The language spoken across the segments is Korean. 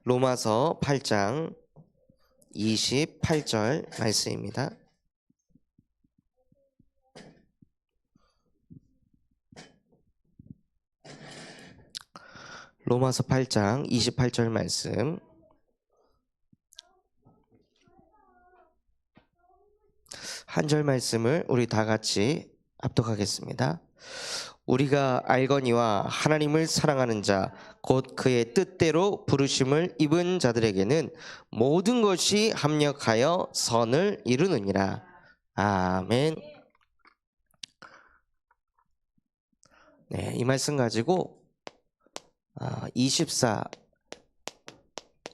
로마서 8장 28절 말씀입니다. 로마서 8장 28절 말씀. 한 절 말씀을 우리 다 같이 합독하겠습니다. 우리가 알거니와 하나님을 사랑하는 자 곧 그의 뜻대로 부르심을 입은 자들에게는 모든 것이 합력하여 선을 이루느니라. 아멘. 네, 이 말씀 가지고 24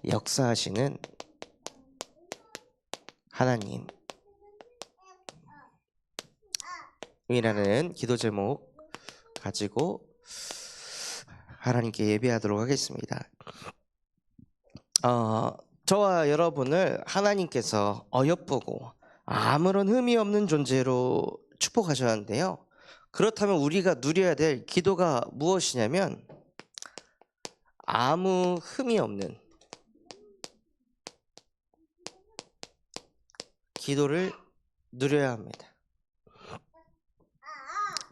역사하시는 하나님 이라는 기도 제목 가지고 하나님께 예배하도록 하겠습니다. 저와 여러분을 하나님께서 어여쁘고 아무런 흠이 없는 존재로 축복하셨는데요. 그렇다면 우리가 누려야 될 기도가 무엇이냐면 아무 흠이 없는 기도를 누려야 합니다.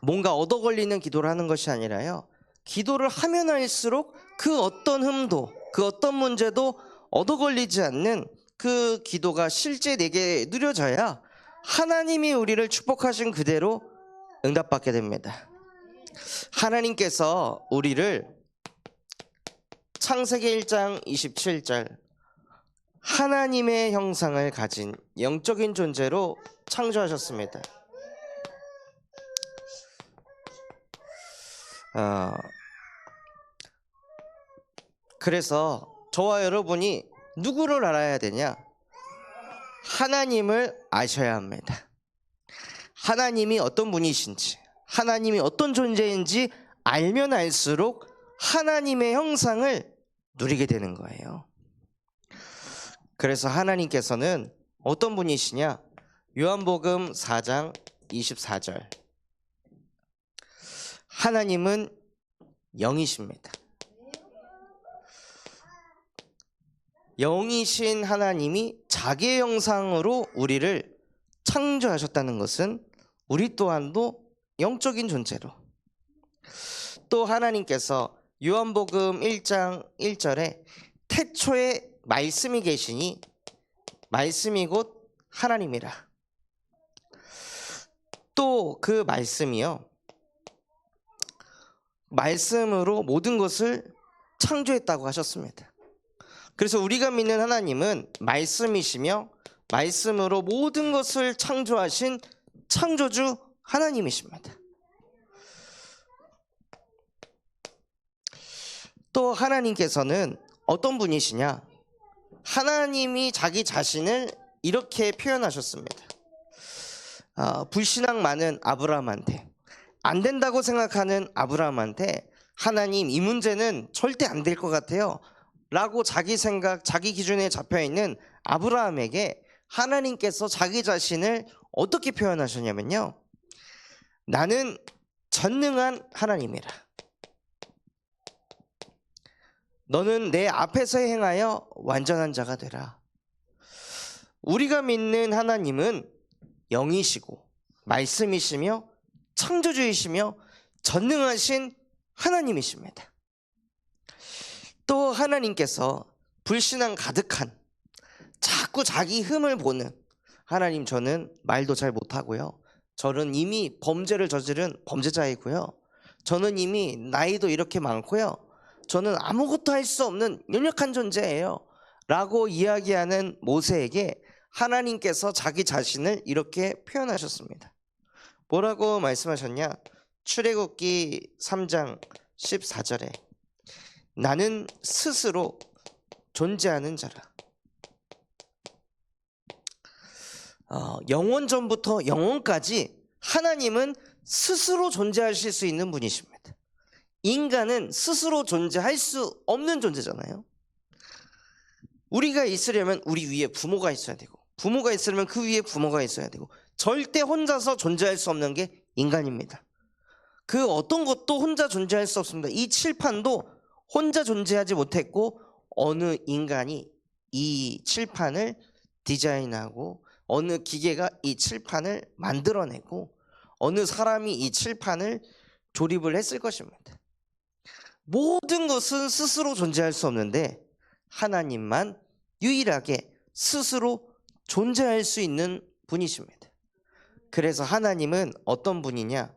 뭔가 얻어 걸리는 기도를 하는 것이 아니라요, 기도를 하면 할수록 그 어떤 흠도 그 어떤 문제도 얻어 걸리지 않는 그 기도가 실제 내게 누려져야 하나님이 우리를 축복하신 그대로 응답받게 됩니다. 하나님께서 우리를 창세기 1장 27절 하나님의 형상을 가진 영적인 존재로 창조하셨습니다. 그래서 저와 여러분이 누구를 알아야 되냐? 하나님을 아셔야 합니다. 하나님이 어떤 분이신지, 하나님이 어떤 존재인지 알면 알수록 하나님의 형상을 누리게 되는 거예요. 그래서 하나님께서는 어떤 분이시냐? 요한복음 4장 24절 하나님은 영이십니다. 영이신 하나님이 자기의 형상으로 우리를 창조하셨다는 것은 우리 또한도 영적인 존재로, 또 하나님께서 요한복음 1장 1절에 태초에 말씀이 계시니 말씀이 곧 하나님이라. 또 그 말씀이요, 말씀으로 모든 것을 창조했다고 하셨습니다. 그래서 우리가 믿는 하나님은 말씀이시며 말씀으로 모든 것을 창조하신 창조주 하나님이십니다. 또 하나님께서는 어떤 분이시냐? 하나님이 자기 자신을 이렇게 표현하셨습니다. 불신앙 많은 아브라함한테, 안 된다고 생각하는 아브라함한테 하나님 이 문제는 절대 안 될 것 같아요 라고 자기 생각, 자기 기준에 잡혀있는 아브라함에게 하나님께서 자기 자신을 어떻게 표현하셨냐면요, 나는 전능한 하나님이라. 너는 내 앞에서 행하여 완전한 자가 되라. 우리가 믿는 하나님은 영이시고 말씀이시며 창조주이시며 전능하신 하나님이십니다. 또 하나님께서 불신앙 가득한, 자꾸 자기 흠을 보는 하나님, 저는 말도 잘 못하고요, 저는 이미 범죄를 저지른 범죄자이고요, 저는 이미 나이도 이렇게 많고요, 저는 아무것도 할 수 없는 연약한 존재예요 라고 이야기하는 모세에게 하나님께서 자기 자신을 이렇게 표현하셨습니다. 뭐라고 말씀하셨냐? 출애굽기 3장 14절에 나는 스스로 존재하는 자라. 영원 전부터 영원까지 하나님은 스스로 존재하실 수 있는 분이십니다. 인간은 스스로 존재할 수 없는 존재잖아요. 우리가 있으려면 우리 위에 부모가 있어야 되고, 부모가 있으려면 그 위에 부모가 있어야 되고, 절대 혼자서 존재할 수 없는 게 인간입니다. 그 어떤 것도 혼자 존재할 수 없습니다. 이 칠판도 혼자 존재하지 못했고 어느 인간이 이 칠판을 디자인하고 어느 기계가 이 칠판을 만들어내고 어느 사람이 이 칠판을 조립을 했을 것입니다. 모든 것은 스스로 존재할 수 없는데 하나님만 유일하게 스스로 존재할 수 있는 분이십니다. 그래서 하나님은 어떤 분이냐?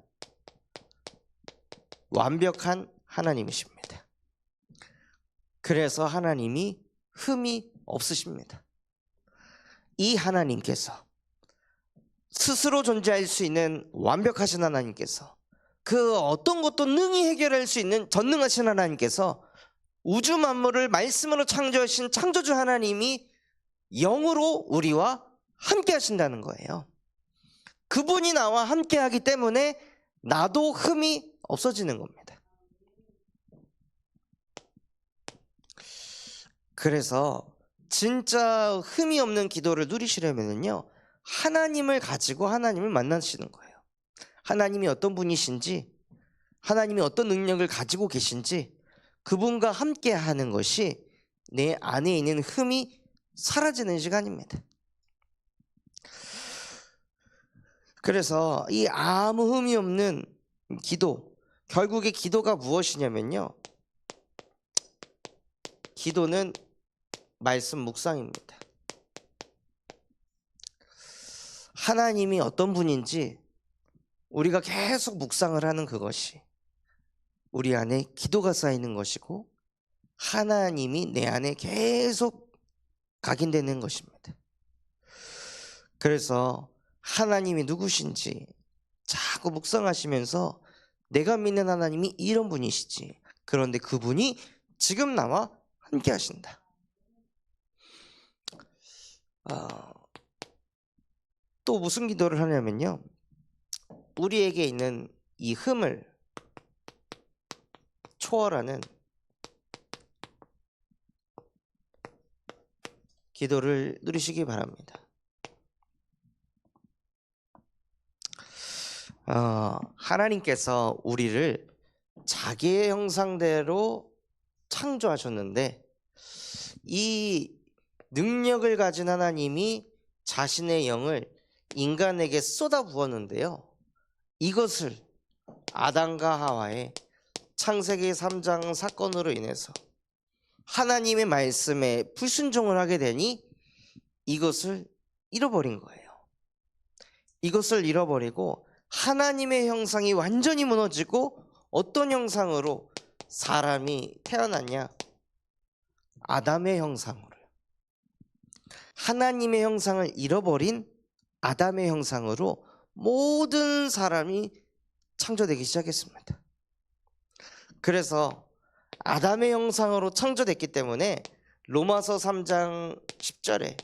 완벽한 하나님이십니다. 그래서 하나님이 흠이 없으십니다. 이 하나님께서 스스로 존재할 수 있는 완벽하신 하나님께서 그 어떤 것도 능히 해결할 수 있는 전능하신 하나님께서 우주 만물을 말씀으로 창조하신 창조주 하나님이 영으로 우리와 함께 하신다는 거예요. 그분이 나와 함께 하기 때문에 나도 흠이 없어지는 겁니다. 그래서 진짜 흠이 없는 기도를 누리시려면요, 하나님을 가지고 하나님을 만나시는 거예요. 하나님이 어떤 분이신지, 하나님이 어떤 능력을 가지고 계신지 그분과 함께 하는 것이 내 안에 있는 흠이 사라지는 시간입니다. 그래서 이 아무 흠이 없는 기도, 결국에 기도가 무엇이냐면요, 기도는 말씀 묵상입니다. 하나님이 어떤 분인지 우리가 계속 묵상을 하는 그것이 우리 안에 기도가 쌓이는 것이고 하나님이 내 안에 계속 각인되는 것입니다. 그래서 하나님이 누구신지 자꾸 묵상하시면서 내가 믿는 하나님이 이런 분이시지, 그런데 그분이 지금 나와 함께 하신다. 또 무슨 기도를 하냐면요, 우리에게 있는 이 흠을 초월하는 기도를 누리시기 바랍니다. 하나님께서 우리를 자기의 형상대로 창조하셨는데 이 능력을 가진 하나님이 자신의 영을 인간에게 쏟아 부었는데요, 이것을 아담과 하와의 창세기 3장 사건으로 인해서 하나님의 말씀에 불순종을 하게 되니 이것을 잃어버린 거예요. 이것을 잃어버리고 하나님의 형상이 완전히 무너지고 어떤 형상으로 사람이 태어났냐? 아담의 형상으로. 하나님의 형상을 잃어버린 아담의 형상으로 모든 사람이 창조되기 시작했습니다. 그래서 아담의 형상으로 창조됐기 때문에 로마서 3장 10절에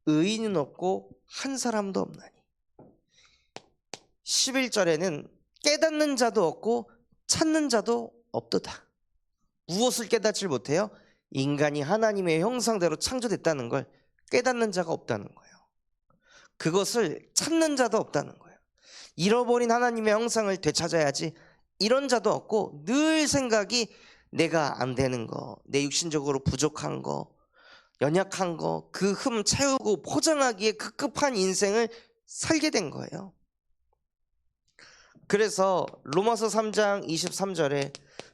의인은 없고 한 사람도 없나니, 11절에는 깨닫는 자도 없고 찾는 자도 없도다. 무엇을 깨닫지 못해요? 인간이 하나님의 형상대로 창조됐다는 걸 깨닫는 자가 없다는 거예요. 그것을 찾는 자도 없다는 거예요. 잃어버린 하나님의 형상을 되찾아야지, 이런 자도 없고 늘 생각이 내가 안 되는 거, 내 육신적으로 부족한 거, 연약한 거, 그 흠 채우고 포장하기에 급급한 인생을 살게 된 거예요. 그래서 로마서 3장 23절에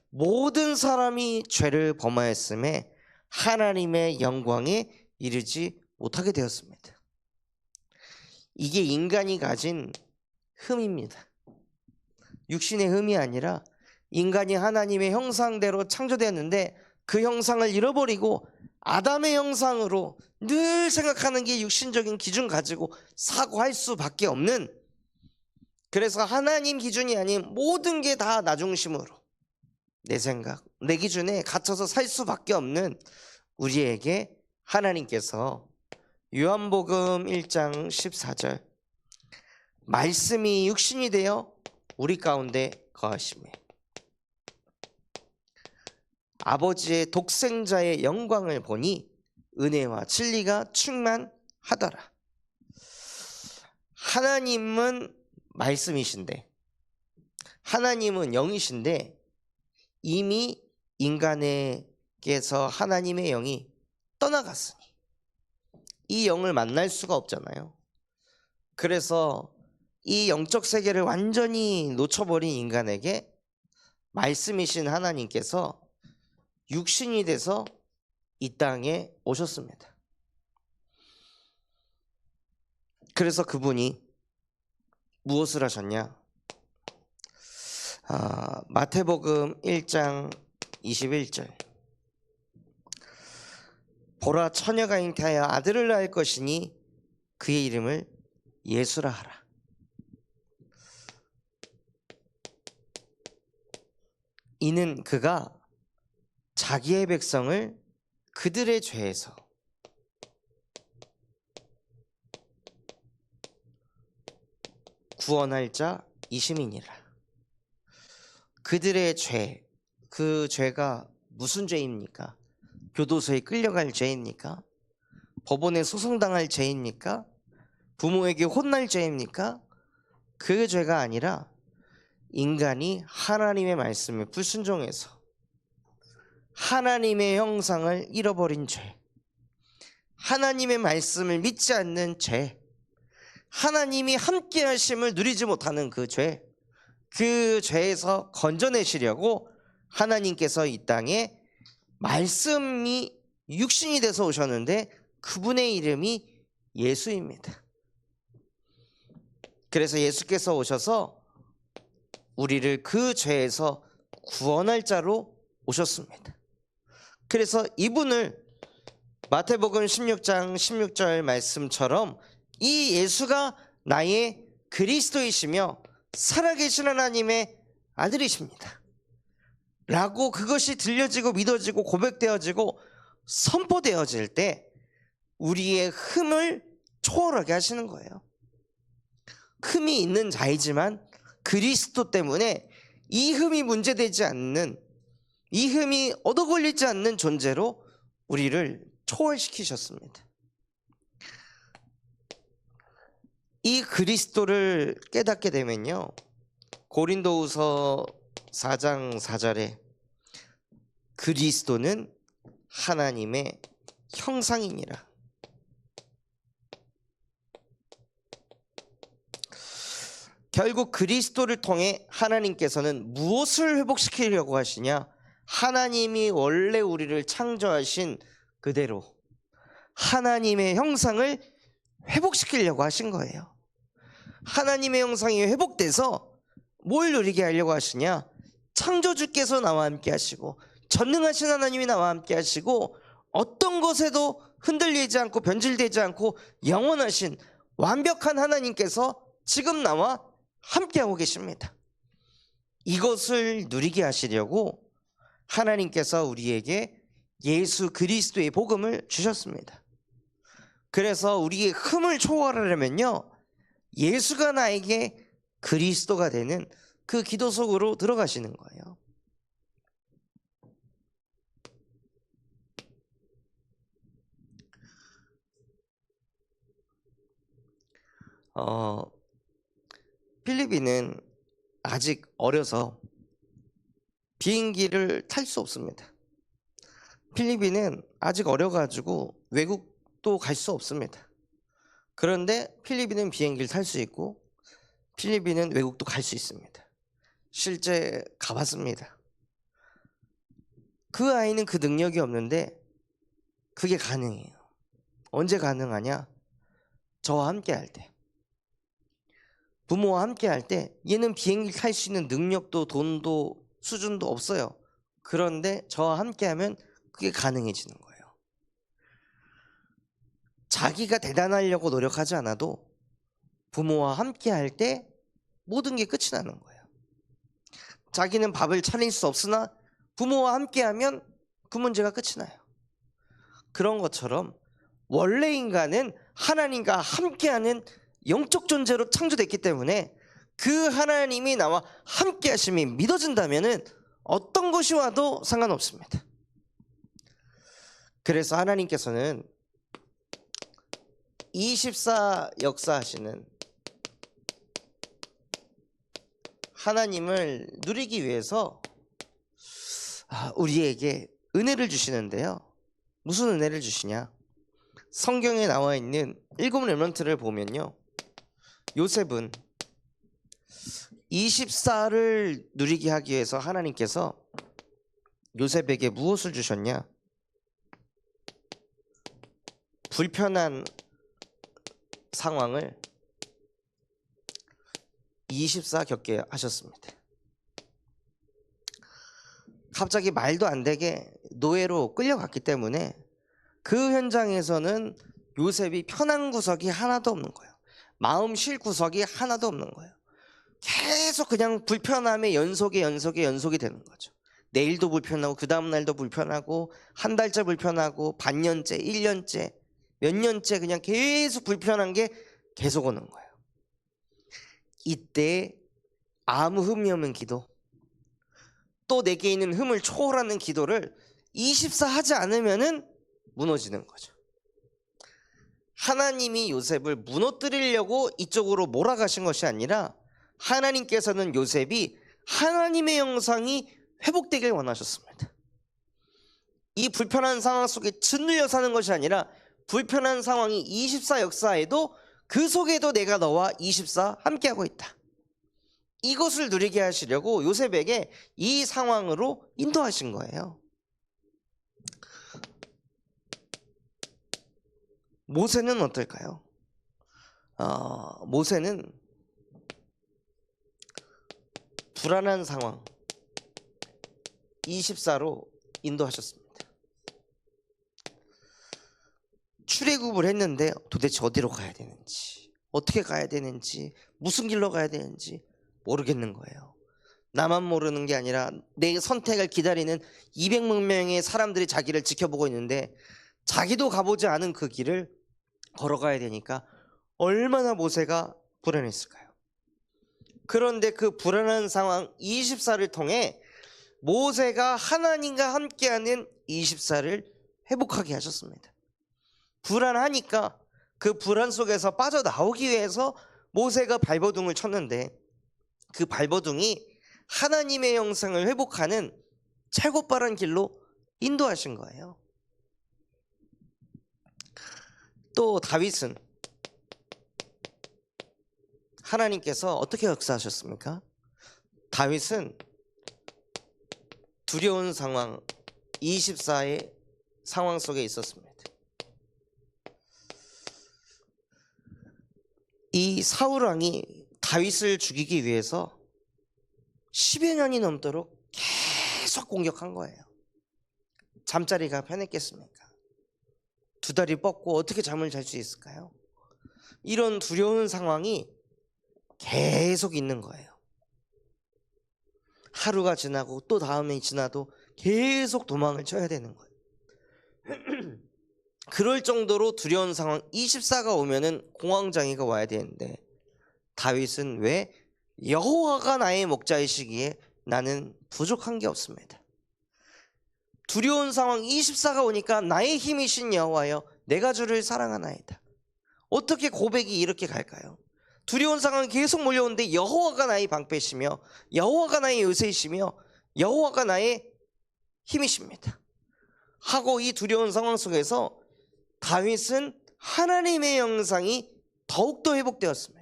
모든 사람이 죄를 범하였음에 하나님의 영광에 이르지 못하게 되었습니다. 이게 인간이 가진 흠입니다. 육신의 흠이 아니라 인간이 하나님의 형상대로 창조되었는데 그 형상을 잃어버리고 아담의 형상으로 늘 생각하는 게 육신적인 기준 가지고 사고할 수밖에 없는, 그래서 하나님 기준이 아닌 모든 게 다 나 중심으로 내 생각, 내 기준에 갇혀서 살 수밖에 없는 우리에게 하나님께서 요한복음 1장 14절 말씀이 육신이 되어 우리 가운데 거하시매 아버지의 독생자의 영광을 보니 은혜와 진리가 충만하더라. 하나님은 말씀이신데, 하나님은 영이신데 이미 인간의 아담에게서 하나님의 영이 떠나갔으니 이 영을 만날 수가 없잖아요. 그래서 이 영적 세계를 완전히 놓쳐버린 인간에게 말씀이신 하나님께서 육신이 돼서 이 땅에 오셨습니다. 그래서 그분이 무엇을 하셨냐? 마태복음 1장 21절. 보라, 처녀가 잉태하여 아들을 낳을 것이니 그의 이름을 예수라 하라. 이는 그가 자기의 백성을 그들의 죄에서 구원할 자이심이니라. 그들의 죄, 그 죄가 무슨 죄입니까? 교도소에 끌려갈 죄입니까? 법원에 소송당할 죄입니까? 부모에게 혼날 죄입니까? 그 죄가 아니라 인간이 하나님의 말씀에 불순종해서 하나님의 형상을 잃어버린 죄, 하나님의 말씀을 믿지 않는 죄, 하나님이 함께 하심을 누리지 못하는 그 죄, 그 죄에서 건져내시려고 하나님께서 이 땅에 말씀이 육신이 돼서 오셨는데 그분의 이름이 예수입니다. 그래서 예수께서 오셔서 우리를 그 죄에서 구원할 자로 오셨습니다. 그래서 이분을 마태복음 16장 16절 말씀처럼 이 예수가 나의 그리스도이시며 살아계신 하나님의 아들이십니다 라고 그것이 들려지고 믿어지고 고백되어지고 선포되어질 때 우리의 흠을 초월하게 하시는 거예요. 흠이 있는 자이지만 그리스도 때문에 이 흠이 문제되지 않는, 이 흠이 얻어걸리지 않는 존재로 우리를 초월시키셨습니다. 이 그리스도를 깨닫게 되면요, 고린도후서 4장 4절에 그리스도는 하나님의 형상이니라. 결국 그리스도를 통해 하나님께서는 무엇을 회복시키려고 하시냐? 하나님이 원래 우리를 창조하신 그대로 하나님의 형상을 회복시키려고 하신 거예요. 하나님의 형상이 회복돼서 뭘 누리게 하려고 하시냐? 창조주께서 나와 함께 하시고 전능하신 하나님이 나와 함께 하시고 어떤 것에도 흔들리지 않고 변질되지 않고 영원하신 완벽한 하나님께서 지금 나와 함께하고 계십니다. 이것을 누리게 하시려고 하나님께서 우리에게 예수 그리스도의 복음을 주셨습니다. 그래서 우리의 흠을 초월하려면요, 예수가 나에게 그리스도가 되는 그 기도 속으로 들어가시는 거예요. 필리핀은 아직 어려서 비행기를 탈 수 없습니다. 필리핀은 아직 어려가지고 외국도 갈 수 없습니다. 그런데 필리핀은 비행기를 탈 수 있고 필리핀은 외국도 갈 수 있습니다. 실제 가봤습니다. 그 아이는 그 능력이 없는데 그게 가능해요. 언제 가능하냐? 저와 함께 할 때, 부모와 함께 할 때 얘는 비행기 탈 수 있는 능력도 돈도 수준도 없어요. 그런데 저와 함께 하면 그게 가능해지는 거예요. 자기가 대단하려고 노력하지 않아도 부모와 함께 할 때 모든 게 끝이 나는 거예요. 자기는 밥을 차릴 수 없으나 부모와 함께 하면 그 문제가 끝이 나요. 그런 것처럼 원래 인간은 하나님과 함께하는 영적 존재로 창조됐기 때문에 그 하나님이 나와 함께 하심이 믿어진다면 어떤 것이 와도 상관없습니다. 그래서 하나님께서는 24 역사하시는 하나님을 누리기 위해서 우리에게 은혜를 주시는데요. 무슨 은혜를 주시냐? 성경에 나와 있는 7 렘넌트를 보면요, 요셉은 24를 누리게 하기 위해서 하나님께서 요셉에게 무엇을 주셨냐? 불편한 상황을 24 겪게 하셨습니다. 갑자기 말도 안 되게 노예로 끌려갔기 때문에 그 현장에서는 요셉이 편한 구석이 하나도 없는 거예요. 마음 쉴 구석이 하나도 없는 거예요. 계속 그냥 불편함의 연속이 되는 거죠. 내일도 불편하고 그 다음 날도 불편하고 한 달째 불편하고 반년째, 1년째, 몇 년째 그냥 계속 불편한 게 계속 오는 거예요. 이때 아무 흠이 없는 기도, 또 내게 있는 흠을 초월하는 기도를 24 하지 않으면은 무너지는 거죠. 하나님이 요셉을 무너뜨리려고 이쪽으로 몰아가신 것이 아니라 하나님께서는 요셉이 하나님의 형상이 회복되길 원하셨습니다. 이 불편한 상황 속에 짓눌려 사는 것이 아니라 불편한 상황이 24 역사에도 그 속에도 내가 너와 24 함께하고 있다. 이것을 누리게 하시려고 요셉에게 이 상황으로 인도하신 거예요. 모세는 어떨까요? 모세는 불안한 상황 24로 인도하셨습니다. 출애굽을 했는데 도대체 어디로 가야 되는지, 어떻게 가야 되는지, 무슨 길로 가야 되는지 모르겠는 거예요. 나만 모르는 게 아니라 내 선택을 기다리는 200만 명의 사람들이 자기를 지켜보고 있는데 자기도 가보지 않은 그 길을 걸어가야 되니까 얼마나 모세가 불안했을까요? 그런데 그 불안한 상황 24를 통해 모세가 하나님과 함께하는 24를 회복하게 하셨습니다. 불안하니까 그 불안 속에서 빠져나오기 위해서 모세가 발버둥을 쳤는데 그 발버둥이 하나님의 형상을 회복하는 최고 빠른 길로 인도하신 거예요. 또 다윗은 하나님께서 어떻게 역사하셨습니까? 다윗은 두려운 상황 24의 상황 속에 있었습니다. 이 사울 왕이 다윗을 죽이기 위해서 10여 년이 넘도록 계속 공격한 거예요. 잠자리가 편했겠습니까? 두 다리 뻗고 어떻게 잠을 잘 수 있을까요? 이런 두려운 상황이 계속 있는 거예요. 하루가 지나고 또 다음에 지나도 계속 도망을 쳐야 되는 거예요. 그럴 정도로 두려운 상황 24가 오면은 공황장애가 와야 되는데 다윗은 왜 여호와가 나의 목자이시기에 나는 부족한 게 없습니다. 두려운 상황 24가 오니까 나의 힘이신 여호와여 내가 주를 사랑하나이다. 어떻게 고백이 이렇게 갈까요? 두려운 상황이 계속 몰려오는데 여호와가 나의 방패시며 여호와가 나의 요새이시며 여호와가 나의 힘이십니다 하고 이 두려운 상황 속에서 다윗은 하나님의 형상이 더욱더 회복되었습니다.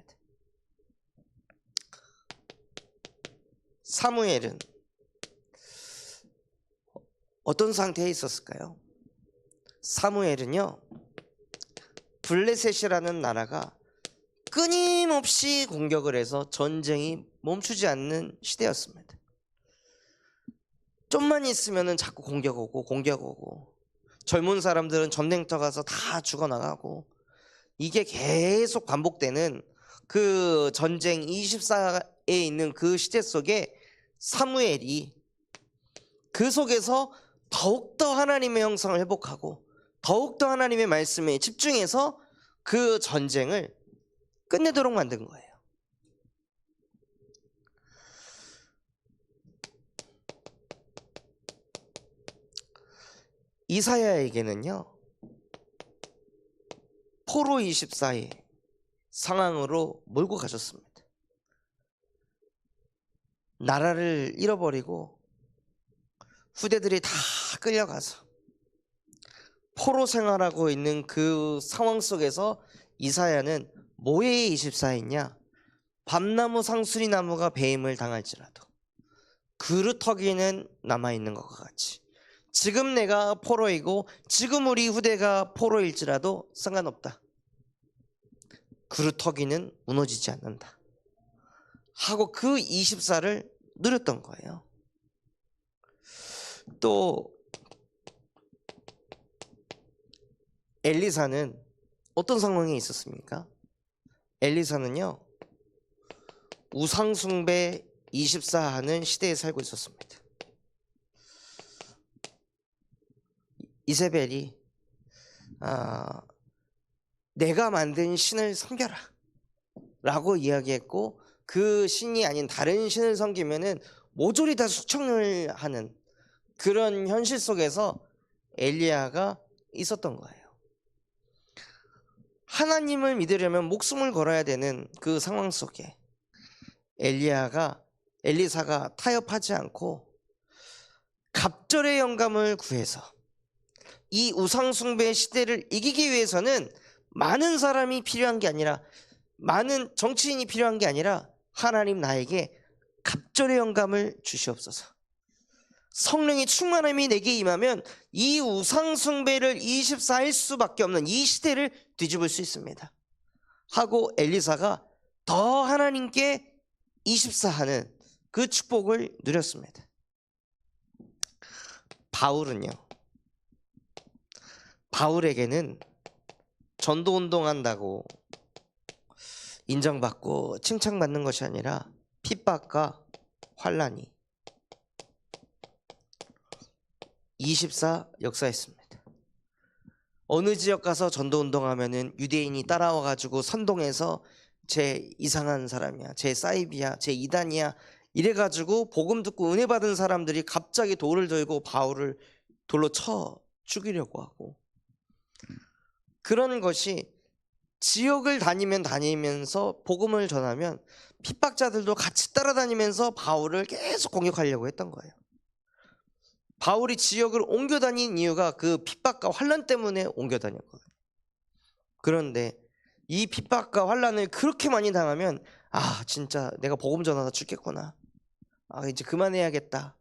사무엘은 어떤 상태에 있었을까요? 사무엘은요, 블레셋이라는 나라가 끊임없이 공격을 해서 전쟁이 멈추지 않는 시대였습니다. 좀만 있으면 자꾸 공격 오고 젊은 사람들은 전쟁터 가서 다 죽어나가고 이게 계속 반복되는 그 전쟁 24에 있는 그 시대 속에 사무엘이 그 속에서 더욱더 하나님의 형상을 회복하고 더욱더 하나님의 말씀에 집중해서 그 전쟁을 끝내도록 만든 거예요. 이사야에게는요, 포로 24의 상황으로 몰고 가셨습니다. 나라를 잃어버리고 후대들이 다 끌려가서 포로 생활하고 있는 그 상황 속에서 이사야는 뭐에 24했냐? 밤나무 상수리 나무가 배임을 당할지라도 그루터기는 남아있는 것과 같이 지금 내가 포로이고 지금 우리 후대가 포로일지라도 상관없다. 그루터기는 무너지지 않는다 하고 그 24를 누렸던 거예요. 또 엘리사는 어떤 상황에 있었습니까? 엘리사는요, 우상숭배 24하는 시대에 살고 있었습니다. 이세벨이 내가 만든 신을 섬겨라 라고 이야기했고, 그 신이 아닌 다른 신을 섬기면은 모조리 다 숙청을 하는 그런 현실 속에서 엘리야가 있었던 거예요. 하나님을 믿으려면 목숨을 걸어야 되는 그 상황 속에 엘리사가 타협하지 않고 갑절의 영감을 구해서 이 우상숭배 시대를 이기기 위해서는 많은 사람이 필요한 게 아니라, 많은 정치인이 필요한 게 아니라 하나님 나에게 갑절의 영감을 주시옵소서. 성령의 충만함이 내게 임하면 이 우상숭배를 24일 수밖에 없는 이 시대를 뒤집을 수 있습니다 하고 엘리사가 더 하나님께 24하는 그 축복을 누렸습니다. 바울에게는 전도운동한다고 인정받고 칭찬받는 것이 아니라 핍박과 환난이 24 역사했습니다. 어느 지역 가서 전도운동하면은 유대인이 따라와가지고 선동해서 쟤 이상한 사람이야, 쟤 사이비야, 쟤 이단이야 이래가지고 복음 듣고 은혜 받은 사람들이 갑자기 돌을 들고 바울을 돌로 쳐 죽이려고 하고, 그런 것이 지역을 다니면서 복음을 전하면 핍박자들도 같이 따라다니면서 바울을 계속 공격하려고 했던 거예요. 바울이 지역을 옮겨 다닌 이유가 그 핍박과 환난 때문에 옮겨 다녔거든요. 그런데 이 핍박과 환난을 그렇게 많이 당하면 진짜 내가 복음 전하다 죽겠구나, 이제 그만해야겠다,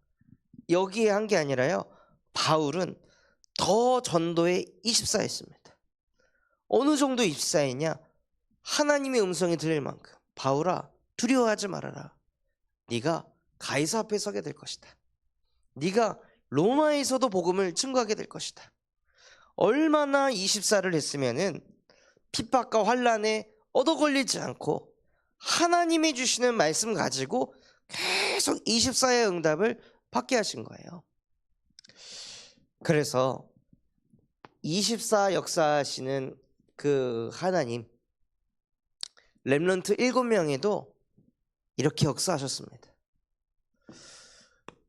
여기에 한 게 아니라요, 바울은 더 전도에 24했습니다. 어느 정도 24했냐? 하나님의 음성이 들릴 만큼, 바울아 두려워하지 말아라, 네가 가이사 앞에 서게 될 것이다, 네가 로마에서도 복음을 증거하게 될 것이다. 얼마나 24를 했으면은 핍박과 환난에 얻어걸리지 않고 하나님이 주시는 말씀 가지고 계속 24의 응답을 받게 하신 거예요. 그래서 24 역사하시는 그 하나님, 렘넌트 7명에도 이렇게 역사하셨습니다.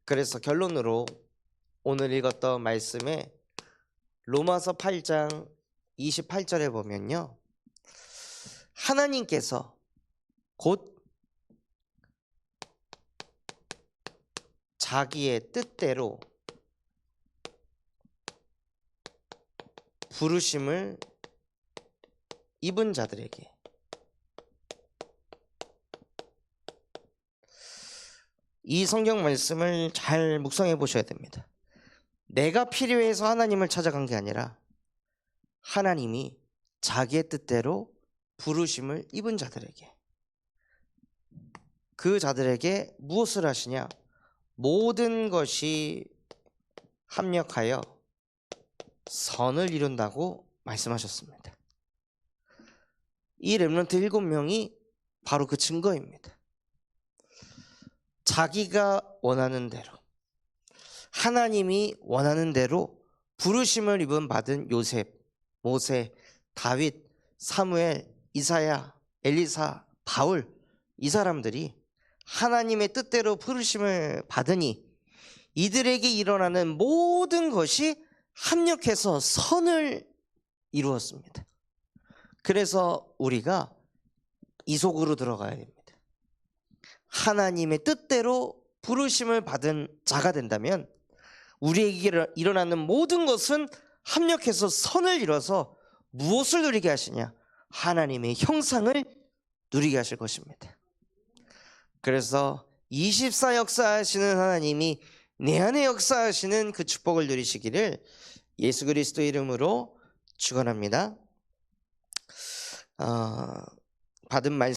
그래서 결론으로 오늘 읽었던 말씀에 로마서 8장 28절에 보면요, 하나님께서 곧 자기의 뜻대로 부르심을 입은 자들에게, 이 성경 말씀을 잘 묵상해 보셔야 됩니다. 내가 필요해서 하나님을 찾아간 게 아니라 하나님이 자기의 뜻대로 부르심을 입은 자들에게, 그 자들에게 무엇을 하시냐? 모든 것이 합력하여 선을 이룬다고 말씀하셨습니다. 이 렘넌트 7명이 바로 그 증거입니다. 자기가 원하는 대로, 하나님이 원하는 대로 부르심을 받은 요셉, 모세, 다윗, 사무엘, 이사야, 엘리사, 바울, 이 사람들이 하나님의 뜻대로 부르심을 받으니 이들에게 일어나는 모든 것이 합력해서 선을 이루었습니다. 그래서 우리가 이 속으로 들어가야 됩니다. 하나님의 뜻대로 부르심을 받은 자가 된다면 우리에게 일어나는 모든 것은 합력해서 선을 이뤄서 무엇을 누리게 하시냐? 하나님의 형상을 누리게 하실 것입니다. 그래서 24 역사하시는 하나님이 내 안에 역사하시는 그 축복을 누리시기를 예수 그리스도 이름으로 축원합니다. 받은 말씀